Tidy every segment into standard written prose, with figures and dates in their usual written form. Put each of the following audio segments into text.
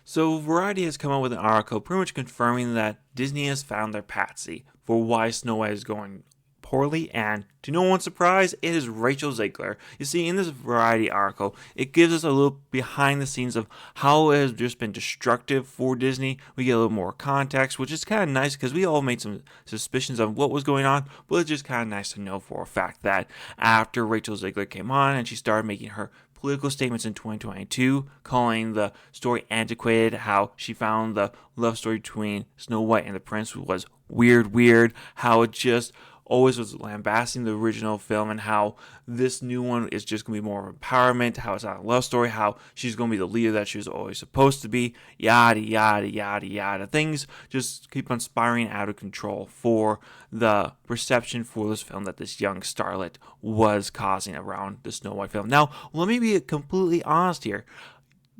So Variety has come up with an article pretty much confirming that Disney has found their patsy for why Snow White is going poorly, and to no one's surprise, it is Rachel Zegler. You see, in this Variety article, it gives us a little behind the scenes of how it has just been destructive for Disney. We get a little more context, which is kind of nice because we all made some suspicions of what was going on, but it's just kind of nice to know for a fact that after Rachel Zegler came on and she started making her political statements in 2022, calling the story antiquated, how she found the love story between Snow White and the Prince was weird, how it just always was lambasting the original film, and how this new one is just going to be more of empowerment, how it's not a love story, how she's going to be the leader that she was always supposed to be, yada. Things just keep on spiraling out of control for the perception for this film that this young starlet was causing around the Snow White film. Now, let me be completely honest here.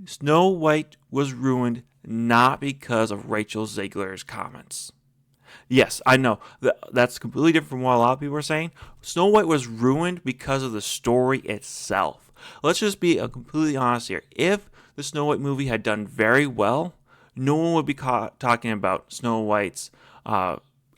Snow White was ruined not because of Rachel Zegler's comments. Yes, I know. That's completely different from what a lot of people are saying. Snow White was ruined because of the story itself. Let's just be completely honest here. If the Snow White movie had done very well, no one would be talking about Snow White's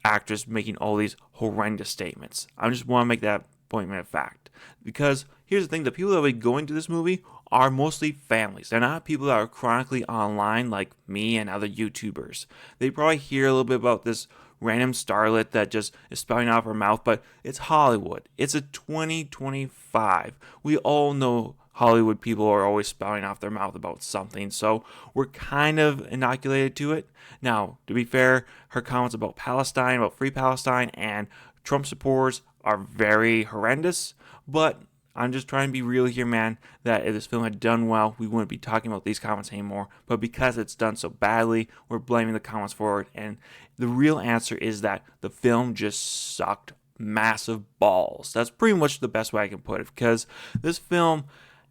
actress making all these horrendous statements. I just want to make that point of fact. Because here's the thing, the people that will be going to this movie are mostly families. They're not people that are chronically online like me and other YouTubers. They probably hear a little bit about this random starlet that just is spouting out of her mouth, but it's Hollywood. It's a 2025. We all know Hollywood people are always spouting off their mouth about something, so we're kind of inoculated to it. Now, to be fair, her comments about Palestine, about Free Palestine, and Trump supporters are very horrendous, but I'm just trying to be real here, man, that if this film had done well, we wouldn't be talking about these comments anymore. But because it's done so badly, we're blaming the comments for it. And the real answer is that the film just sucked massive balls. That's pretty much the best way I can put it, because this film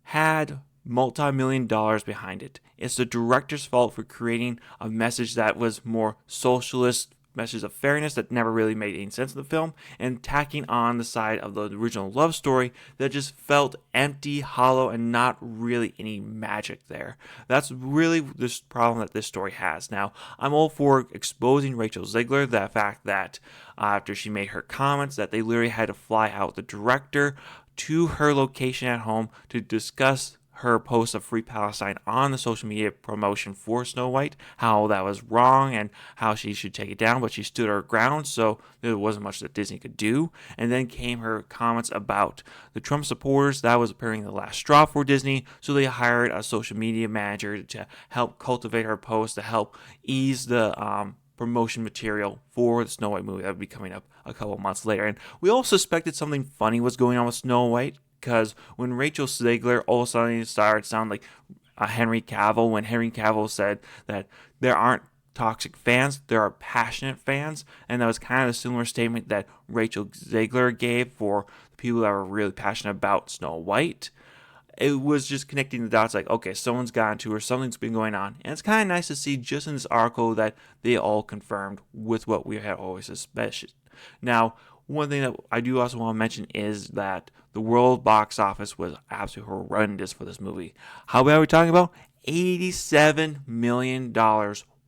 had multi-million dollars behind it. It's the director's fault for creating a message that was more socialist, message of fairness that never really made any sense in the film, and tacking on the side of the original love story that just felt empty, hollow, and not really any magic there. That's really this problem that this story has. Now, I'm all for exposing Rachel Zegler, the fact that after she made her comments that they literally had to fly out the director to her location at home to discuss her post of Free Palestine on the social media promotion for Snow White, how that was wrong and how she should take it down, but she stood her ground, so there wasn't much that Disney could do. And then came her comments about the Trump supporters. That was apparently the last straw for Disney, so they hired a social media manager to help cultivate her post, to help ease the promotion material for the Snow White movie that would be coming up a couple months later. And we all suspected something funny was going on with Snow White, because when Rachel Zegler all of a sudden started sounding like Henry Cavill, when Henry Cavill said that there aren't toxic fans, there are passionate fans, and that was kind of a similar statement that Rachel Zegler gave for the people that were really passionate about Snow White. It was just connecting the dots like, okay, someone's gotten to her, something's been going on. And it's kind of nice to see just in this article that they all confirmed with what we had always suspected. Now, one thing that I do also want to mention is that the world box office was absolutely horrendous for this movie. How bad are we talking about? $87 million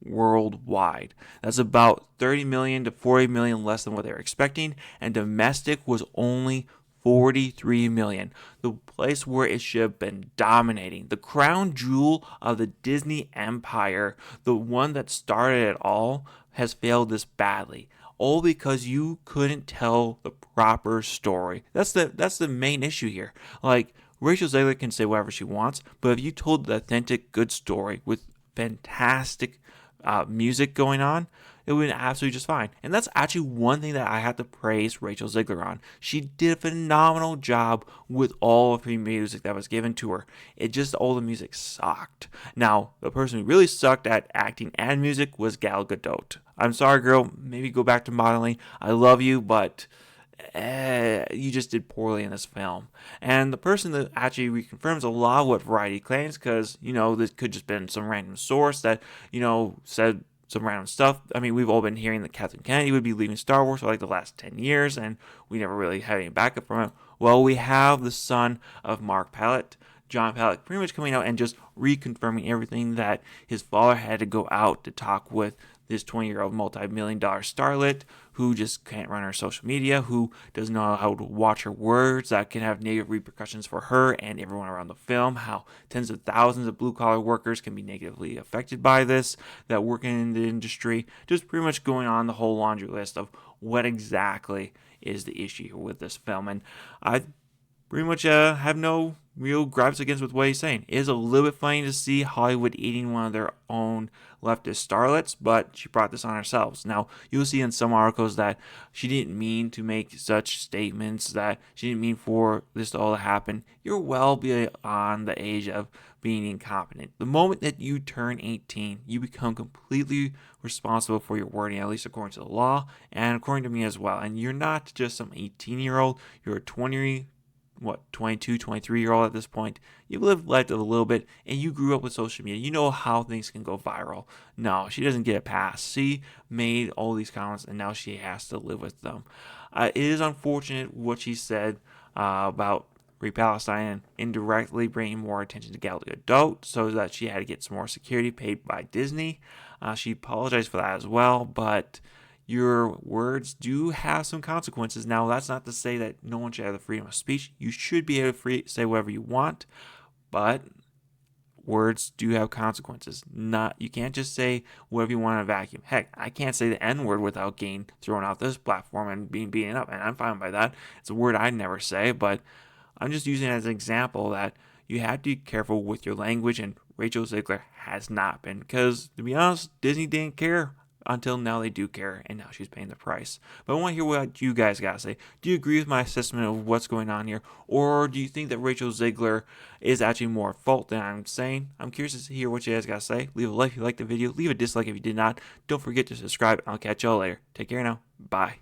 worldwide. That's about 30 million to 40 million less than what they were expecting, and domestic was only 43 million. The place where it should have been dominating, the crown jewel of the Disney empire, the one that started it all, has failed this badly. All because you couldn't tell the proper story. That's the main issue here. Like, Rachel Zegler can say whatever she wants, but if you told the authentic, good story with fantastic music going on, it would be absolutely just fine. And that's actually one thing that I have to praise Rachel Zegler on. She did a phenomenal job with all of the music that was given to her. It just, all the music sucked. Now, the person who really sucked at acting and music was Gal Gadot. I'm sorry, girl. Maybe go back to modeling. I love you, but you just did poorly in this film. And the person that actually reconfirms a lot of what Variety claims, because, this could just been some random source that, said some random stuff. I mean, we've all been hearing that Kathleen Kennedy would be leaving Star Wars for like the last 10 years, and we never really had any backup from it. Well, we have the son of Mark Pallett, John Palick pretty much coming out and just reconfirming everything that his father had to go out to talk with this 20-year-old multi-million-dollar starlet who just can't run her social media, who doesn't know how to watch her words, that can have negative repercussions for her and everyone around the film, how tens of thousands of blue-collar workers can be negatively affected by this, that work in the industry, just pretty much going on the whole laundry list of what exactly is the issue with this film. And I pretty much have no real gripes against with what he's saying. It is a little bit funny to see Hollywood eating one of their own leftist starlets, but she brought this on herself. Now, you'll see in some articles that she didn't mean to make such statements, that she didn't mean for this all to happen. You're well beyond the age of being incompetent. The moment that you turn 18, you become completely responsible for your wording, at least according to the law, and according to me as well. And you're not just some 18-year-old, you're a 22, 23-year-old at this point. You've lived life a little bit, and you grew up with social media. You know how things can go viral. No, she doesn't get a pass. She made all these comments, and now she has to live with them. It is unfortunate what she said about Free Palestine and indirectly bringing more attention to Gal Gadot, so that she had to get some more security paid by Disney. She apologized for that as well, but your words do have some consequences. Now, that's not to say that no one should have the freedom of speech. You should be able to say whatever you want, but words do have consequences. You can't just say whatever you want in a vacuum. Heck, I can't say the N-word without getting thrown off this platform and being beaten up, and I'm fine by that. It's a word I'd never say, but I'm just using it as an example that you have to be careful with your language, and Rachel Zegler has not been, because, to be honest, Disney didn't care until now. They do care, and now she's paying the price. But I want to hear what you guys got to say. Do you agree with my assessment of what's going on here, or do you think that Rachel Zegler is actually more at fault than I'm saying? I'm curious to hear what you guys got to say. Leave a like if you liked the video. Leave a dislike if you did not. Don't forget to subscribe. I'll catch y'all later. Take care now. Bye.